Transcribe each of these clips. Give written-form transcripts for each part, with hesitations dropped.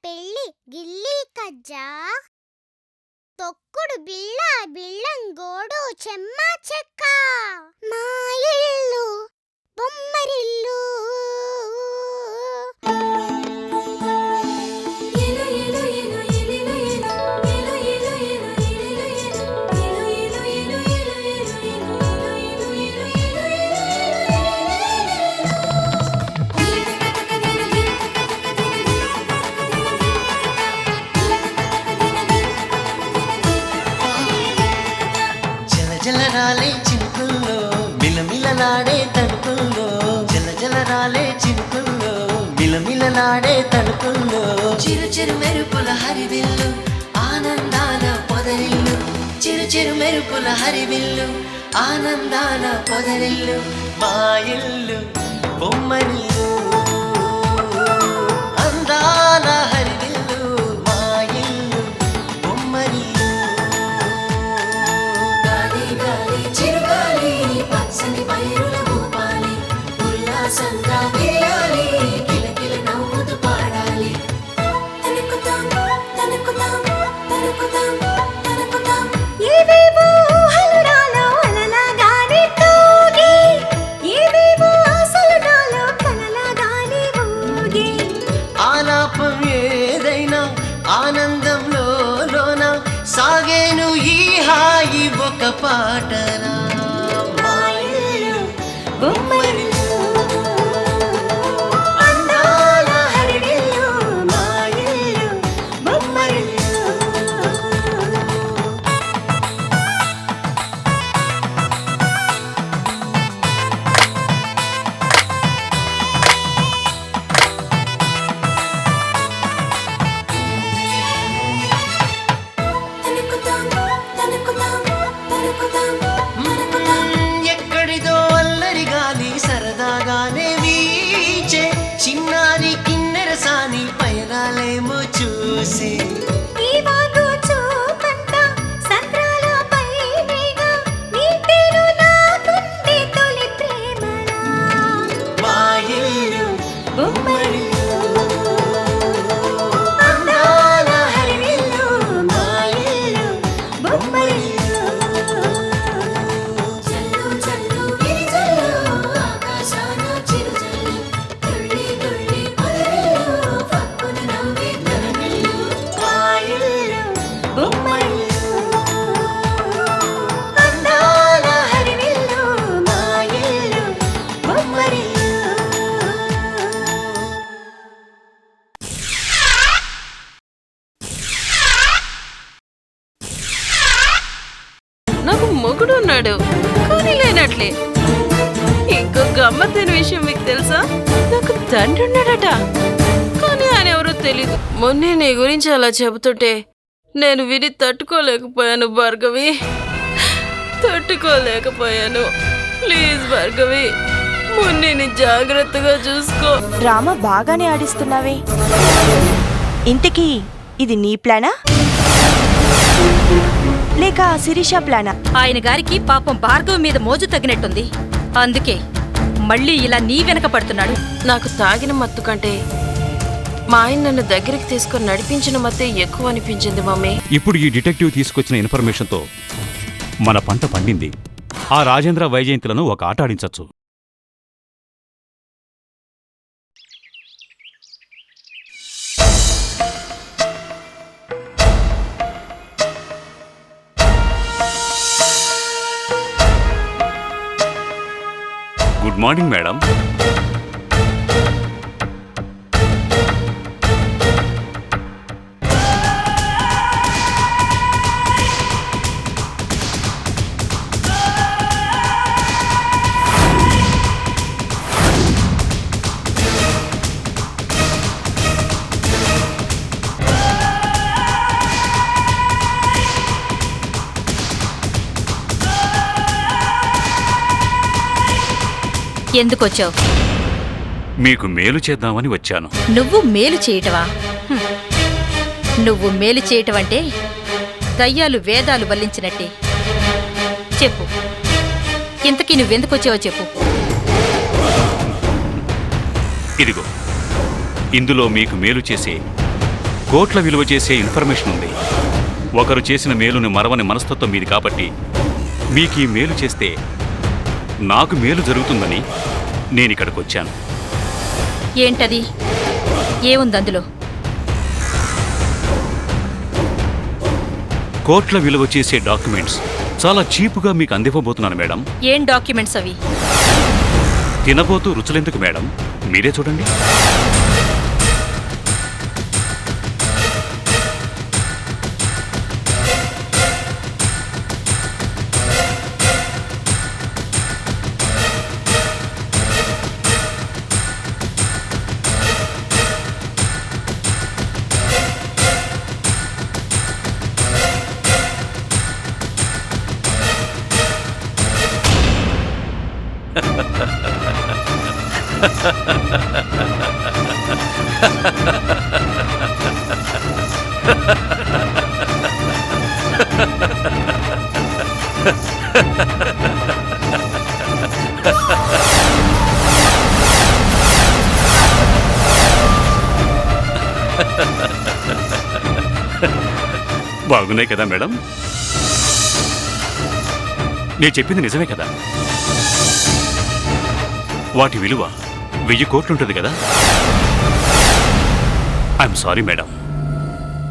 పెళ్ళి గిల్లీ కజ్జా తొక్కుడు బిళ్ళ బిళ్ళంగోడు చెమ్మ చెక్క మా ఇల్లు బొమ్మరిల్లు జలరాలే చినుకుల్లో మిలమిలలాడే తడుకుల్లో జలరాలే చినుకుల్లో మిలమిలలాడే తడుకుల్లో చిరు చిరు మెరుపుల హరివిల్లు ఆనందాల పొదరిల్లు చిరు చిరు మెరుపుల హరివిల్లు ఆనందాల పొదరిల్లు మా ఇల్లు బొమ్మరిల్లు అందాల హరివిల్లు మా ఇల్లు బొమ్మరిల్లు పచ్చని పైరుల భూపాలి ఉల్లాసంగా వేయాలి కిలకిల నవ్వుతూ పాడాలి తనుకుతాం తనుకుతాం తనుకుతాం తనుకుతాం ఏవేవో ఊహలు నాలో అలలాగానే తూగి ఏవేవో ఆశలు నాలో కలలాగానే ఊగి ఆలాపం ఏదైనా ఆనందంలో లోన సాగేను ఈ హాయి ఒక పాటరా అందాల హరివిల్లు మా ఇల్లు బొమ్మరిల్లు తనుకుతాం తనుకుతాం తనుకుతాం ఎక్కడిదో అల్లరి గాలి సరదాగానే వీచే చిన్నారి కిన్నెరసాని పయనాలేమో చూసి మా ఇల్లు బొమ్మరిల్లు అందాల హరివిల్లు మా ఇల్లు బొమ్మరిల్లు నాకు మొగుడు ఉన్నాడు కానీ లేనట్లే. ఇంకో గమ్మత్తైన విషయం మీకు తెలుసా? నాకు తండ్రి ఉన్నాడట కానీ ఆయన ఎవరో తెలీదు. మొన్నే నీ గురించి అలా చెబుతుంటే నేను విని తట్టుకోలేకపోయాను భార్గవి, తట్టుకోలేకపోయాను. ప్లీజ్ భార్గవి, మొన్నేని జాగ్రత్తగా చూసుకో. డ్రామా బాగానే ఆడిస్తున్నావే. ఇంతకీ ఇది నీ ప్లానా లేక శిరీష ప్లానా? ఆయన గారికి పాపం భార్గవ్ మీద మోజు తగినట్టుంది, అందుకే మళ్ళీ ఇలా నీ వెనక పడుతున్నాడు. నాకు తాగిన మత్తు కంటే మా ఆయన నన్ను దగ్గరికి తీసుకొని నడిపించిన మత్తే ఎక్కువ అనిపించింది మమ్మీ. ఇప్పుడు ఈ డిటెక్టివ్ తీసుకొచ్చిన ఇన్ఫర్మేషన్తో మన పంట పండింది. ఆ రాజేంద్ర వైజయంతులను ఒక ఆట ఆడించచ్చు. Good morning madam. ఎందుకొచ్చావు? మీకు మేలు చేద్దామని వచ్చాను. నువ్వు మేలు చేయటవా? నువ్వు మేలు చేయటం అంటే దయ్యాలు వేదాలు వల్లించినట్టే. చెప్పు, ఇంతకీ నువ్వెందుకొచ్చావో చెప్పు. ఇదిగో, ఇందులో మీకు మేలు చేసే కోట్ల విలువ చేసే ఇన్ఫర్మేషన్ ఉంది. ఒకరు చేసిన మేలుని మరవని మనస్తత్వం మీది కాబట్టి మీకు ఈ మేలు చేస్తే నాకు మేలు జరుగుతుందని నేనిక్కడికి వచ్చాను. ఏంటది? ఏముంది అందులో? కోట్ల విలువ చేసే డాక్యుమెంట్స్ చాలా చీపుగా మీకు అందివ్వబోతున్నాను మేడం. ఏం డాక్యుమెంట్స్ అవి? తినబోతూ రుచులెందుకు మేడం, మీరే చూడండి. బాగున్నాయి కదా మేడం? నేను చెప్పింది నిజమే కదా? వాటి విలువ 1000 కోట్లుంటుంది కదా? ఐఎమ్ సారీ మేడం,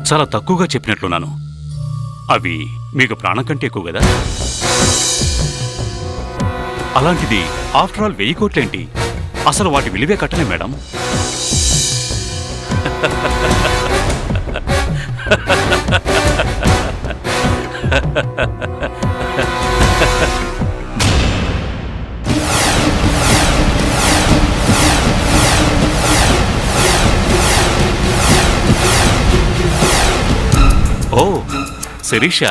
చాలా తక్కువగా చెప్పినట్లున్నాను. అవి మీకు ప్రాణం కంటే ఎక్కువ కదా? అలాంటిది ఆఫ్టర్ ఆల్ 1000 కోట్లేంటి? అసలు వాటి విలువే కట్టలే మేడం. ఓ శిరీష,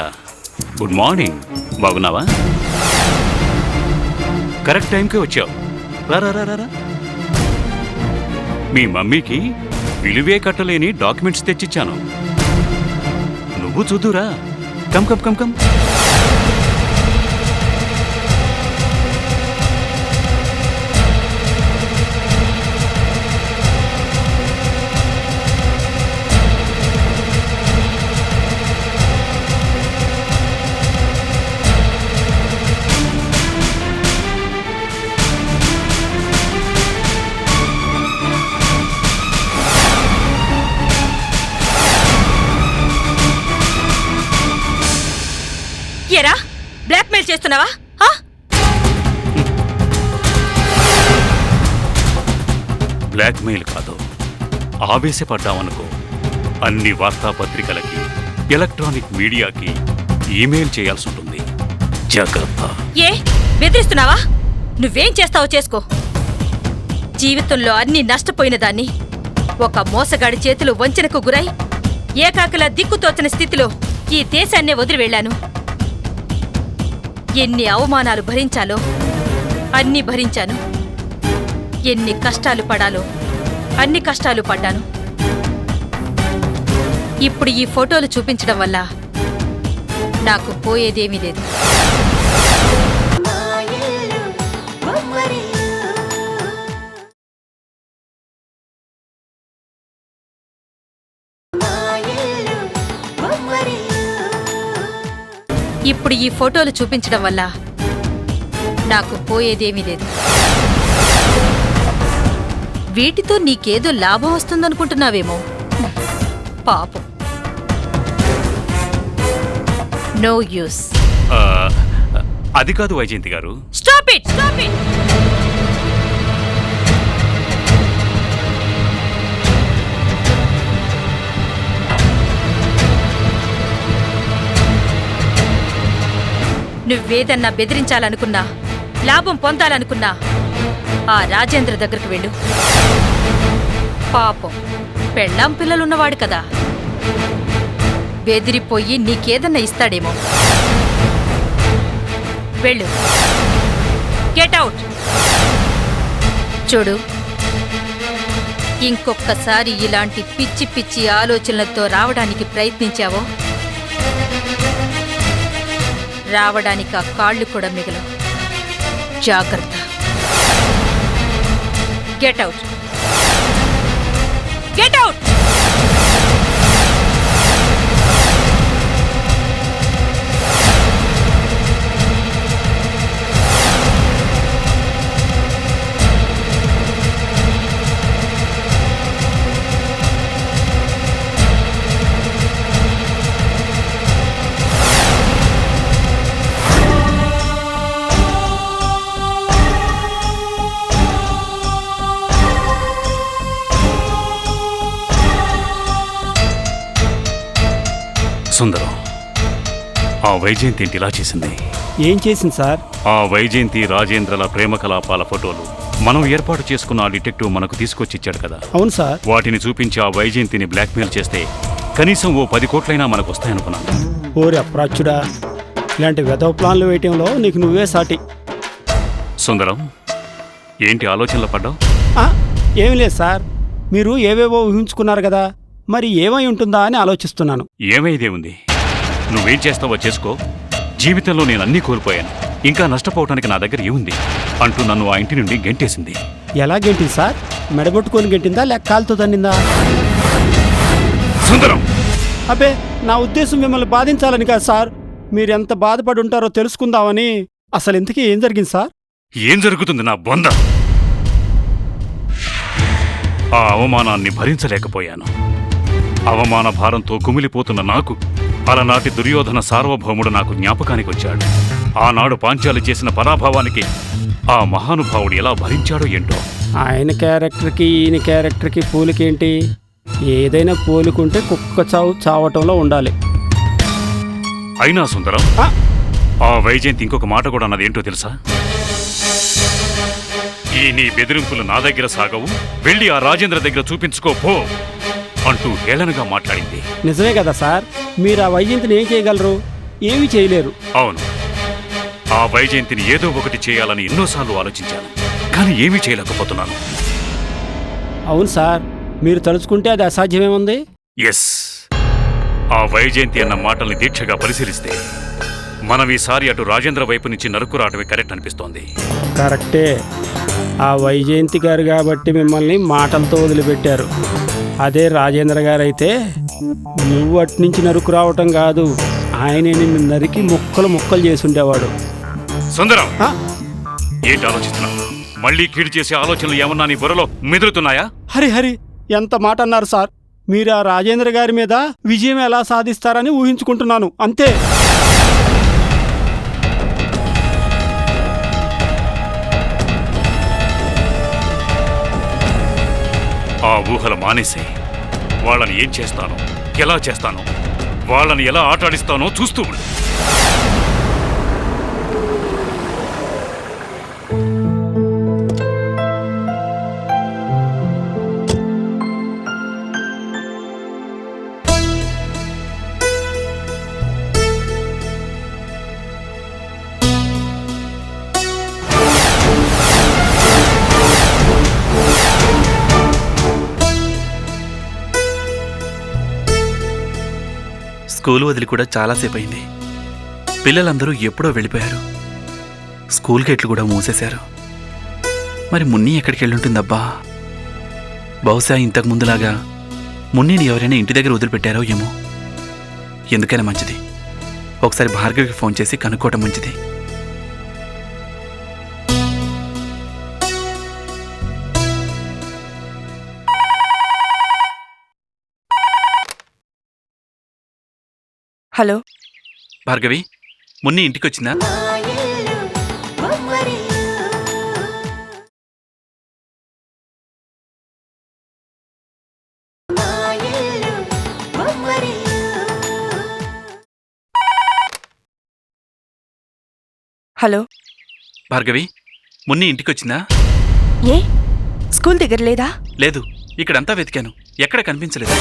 గుడ్ మార్నింగ్. బాగున్నావా? కరెక్ట్ టైంకే వచ్చావు. రా. మీ మమ్మీకి విలువే కట్టలేని డాక్యుమెంట్స్ తెచ్చిచ్చాను. నువ్వు చూదురా. కమ్. ఏరా, బ్లాక్మెయిల్ చేస్తున్నావా? బ్లాక్మెయిల్ కాదు, ఆవేశపడ్డామనుకో అన్ని వార్తాపత్రికలకి, ఎలక్ట్రానిక్ మీడియాకి ఈమెయిల్ చేయాల్సి ఉంటుంది. జాగ్రత్త. ఏ బెదిరిస్తున్నావా? నువ్వేం చేస్తావో చేసుకో. జీవితంలో అన్ని నష్టపోయిన దాన్ని ఒక మోసగాడి చేతులు వంచనకు గురై ఏకాకిలా దిక్కుతోచని స్థితిలో ఈ దేశాన్నే వదిలి వెళ్ళాను. ఎన్ని అవమానాలు భరించాలో అన్ని భరించాను. ఎన్ని కష్టాలు పడాలో అన్ని కష్టాలు పడ్డాను. ఇప్పుడు ఈ ఫోటోలు చూపించడం వల్ల నాకు పోయేదేమీ లేదు. ఇప్పుడు ఈ ఫోటోలు చూపించడం వల్ల నాకు పోయేదేమీ లేదు. వీటితో నీకేదో లాభం వస్తుందనుకుంటున్నావేమో. పాపం. No use. అది కాదు వైజయంతి గారు. Stop it. నువ్వేదన్నా బెదిరించాలనుకున్నా, లాభం పొందాలనుకున్నా ఆ రాజేంద్ర దగ్గరకు వెళ్ళు. పాపం పెళ్ళాం పిల్లలున్నవాడు కదా, బెదిరిపోయి నీకేదన్నా ఇస్తాడేమో. వెళ్ళు. Get out. చూడు, ఇంకొక్కసారి ఇలాంటి పిచ్చి పిచ్చి ఆలోచనలతో రావడానికి ప్రయత్నించావో రావడానికి ఆ కాళ్ళు కూడా మిగలవు. జాగ్రత్త. Get out. సుందరం, ఆ వైజయంతి ఏంటి ఇలా చేసింది? ఏం చేసింది సార్? ఆ వైజయంతి రాజేంద్రల ప్రేమ కలాపాల ఫోటోలు మనం ఏర్పాటు చేసుకున్న ఆ డిటెక్టివ్ మనకు తీసుకొచ్చి ఇచ్చాడు కదా. అవును సార్. వాటిని చూపించి ఆ వైజయంతిని బ్లాక్మెయిల్ చేస్తే కనీసం ఓ 10 కోట్లైనా మనకు వస్తాయనుకున్నాను. ఓరి అప్రాచ్యుడా, ఇలాంటి వెధవ ప్లాన్లు వేయటంలో నీకు నువ్వే సాటి. సుందరం, ఏంటి ఆలోచనలో పడ్డావు? ఏమి లేదు సార్, మీరు ఏవేవో ఊహించుకున్నారు కదా, మరి ఏమై ఉంటుందా అని ఆలోచిస్తున్నాను. ఏమైదే ఉంది, నువ్వేం చేస్తావో చేసుకో. జీవితంలో నేను అన్నీ కోల్పోయాను, ఇంకా నష్టపోవటానికి నా దగ్గర ఏముంది అంటూ నన్ను ఆ ఇంటి నుండి గెంటేసింది. ఎలా గెంటింది సార్? మెడగొట్టుకొని గెంటిందా లేక కాలుతో తన్నిందా? సుందరం, అబ్బే, నా ఉద్దేశం మిమ్మల్ని బాధించాలని కాదు సార్, మీరెంత బాధపడి ఉంటారో తెలుసుకుందామని. అసలు ఇంతకీ ఏం జరిగింది సార్? ఏం జరుగుతుంది నా బొంద? ఆ అవమానాన్ని భరించలేకపోయాను. అవమాన భారంతో కుమిలిపోతున్న నాకు అలనాటి దుర్యోధన సార్వభౌముడు నాకు జ్ఞాపకానికి వచ్చాడు. ఆనాడు పాంచాలి చేసిన పరాభవానికి ఆ మహానుభావుడు ఎలా భరించాడో ఏంటో. ఆయన క్యారెక్టర్కి ఈయన క్యారెక్టర్కి పోలికేంటి? ఏదైనా పోలికుంటే కుక్క చావు చావటంలో ఉండాలి. అయినా సుందరం, ఆ వైజయంతి ఇంకొక మాట కూడా అన్నదేంటో తెలుసా? ఈ నీ బెదిరింపులు నా దగ్గర సాగవు, వెళ్ళి ఆ రాజేంద్ర దగ్గర చూపించుకోపో అంటూ హేళనగా మాట్లాడింది. నిజమే కదా సార్, మీరు ఆ వైజయంతిని ఏం చేయగలరు? ఏమీ చేయలేరు. అవును, ఆ వైజయంతిని ఏదో ఒకటి చేయాలని ఎన్నోసార్లు ఆలోచించాను, కానీ ఏమీ చేయలేకపోతున్నాను. అవును సార్, మీరు తలుచుకుంటే అది అసాధ్యమేముంది? ఎస్, ఆ వైజయంతి అన్న మాటల్ని దీక్షగా పరిశీలిస్తే మనం ఈసారి అటు రాజేంద్ర వైపు నుంచి నరుకు రావడమే కరెక్ట్ అనిపిస్తోంది. కరెక్టే. ఆ వైజయంతి గారు కాబట్టి మిమ్మల్ని మాటలతో వదిలిపెట్టారు. అదే రాజేంద్ర గారు అయితే నువ్వు అటు నుంచి నరుకు రావటం కాదు, ఆయనే నిన్ను నరికి ముక్కలు ముక్కలు చేసి ఉండేవాడు. సుందరం, ఏంటి ఆలోచిస్తున్నావు? మళ్ళీ కీడు చేసే ఆలోచనలు ఏమన్నా నీ బుర్రలో మెదులుతున్నాయా? హరి, ఎంత మాట అన్నారు సార్. మీరు ఆ రాజేంద్ర గారి మీద విజయం ఎలా సాధిస్తారని ఊహించుకుంటున్నాను, అంతే. ఆ ఊహలు మానేసే, వాళ్ళని ఏం చేస్తానో, ఎలా చేస్తానో, వాళ్ళని ఎలా ఆటాడిస్తానో చూస్తూ ఉండు. స్కూల్ వదిలి కూడా చాలాసేపు అయింది. పిల్లలందరూ ఎప్పుడో వెళ్ళిపోయారు. స్కూల్ గేట్లు కూడా మూసేశారు. మరి మున్ని ఎక్కడికి వెళ్ళుంటుందబ్బా? బహుశా ఇంతకు ముందులాగా మున్నిని ఎవరైనా ఇంటి దగ్గర వదిలిపెట్టారో ఏమో. ఎందుకైనా మంచిది, ఒకసారి భార్గవికి ఫోన్ చేసి కనుక్కోవటం మంచిది. హలో భార్గవి, మున్ని ఇంటికి వచ్చిందా? హలో భార్గవి, మున్ని ఇంటికి వచ్చిందా? ఏ స్కూల్ దగ్గర లేదా? లేదు, ఇక్కడంతా వెతికాను, ఎక్కడ కనిపించలేదు.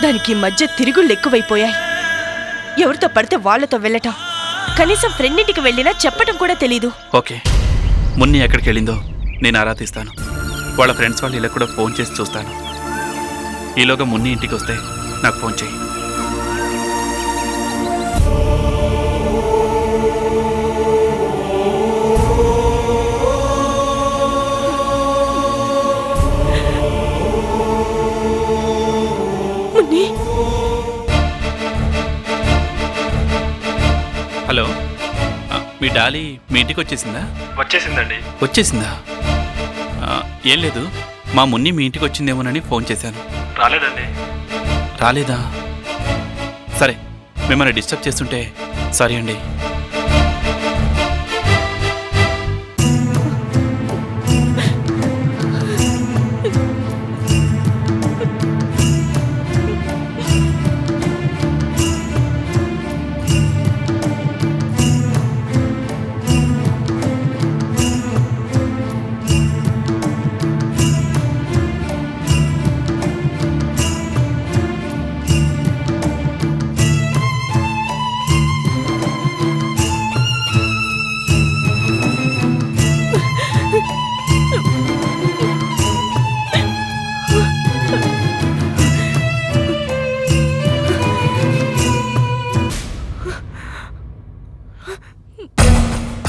దానికి ఈ మధ్య తిరుగుళ్ళు ఎక్కువైపోయాయి. ఎవరితో పడితే వాళ్లతో వెళ్ళటం, కనీసం ఫ్రెండ్ ఇంటికి వెళ్ళినా చెప్పటం కూడా తెలీదు. ఓకే, మున్ని ఎక్కడికి వెళ్ళిందో నేను ఆరా తీస్తాను. వాళ్ళ ఫ్రెండ్స్ వాళ్ళు ఇలా కూడా ఫోన్ చేసి చూస్తాను. ఈలోగా మున్ని ఇంటికి వస్తే నాకు ఫోన్ చేయి. హలో, మీ డాలీ మీ ఇంటికి వచ్చేసిందా? వచ్చేసిందండి. వచ్చేసిందా? ఏం లేదు, మా మున్ని మీ ఇంటికి వచ్చిందేమోనని ఫోన్ చేశాను. రాలేదండి. రాలేదా? సరే, మిమ్మల్ని డిస్టర్బ్ చేస్తుంటే సారీ అండి.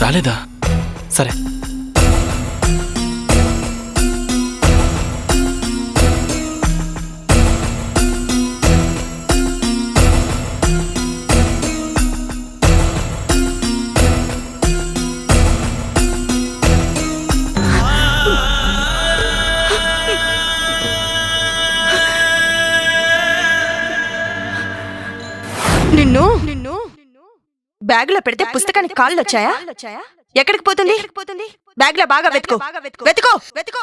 రాలేదా? సరే. నిన్ను బ్యాగులో పెడితే పుస్తకానికి కాళ్ళు వచ్చాయా? ఎక్కడికి పోతుంది? బ్యాగ్లో బాగా వెతుకో వెతుకో వెతుకో.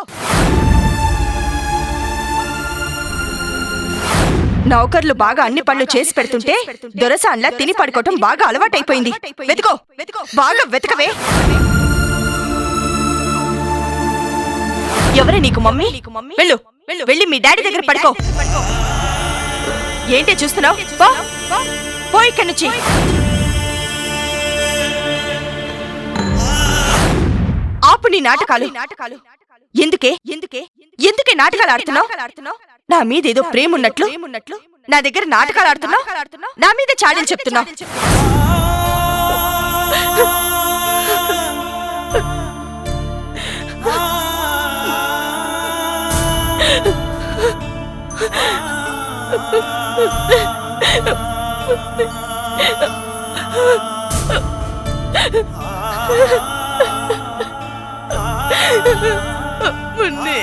నౌకర్లు బాగా అన్ని పనులు చేసి పెడుతుంటే దొరసాన్లా తిని పడుకోవటం బాగా అలవాటైపోయింది. వెతుకో బాగా వెతకవే. ఎవరే నీకు మమ్మీ? వెళ్ళు వెళ్ళి మీ డాడీ దగ్గర పడుకో. ఏంటి చూస్తున్నావు? పో ఇక్కడి నుంచి. ఆపు నీ నాటకాలు. ఎందుకే నాటకాలు ఆడుతున్నావు? నా మీద ఏదో ప్రేమ ఉన్నట్లు నా దగ్గర నాటకాలు ఆడుతున్నావు. నా మీద చాడీలు చెప్తున్నావు. మున్నే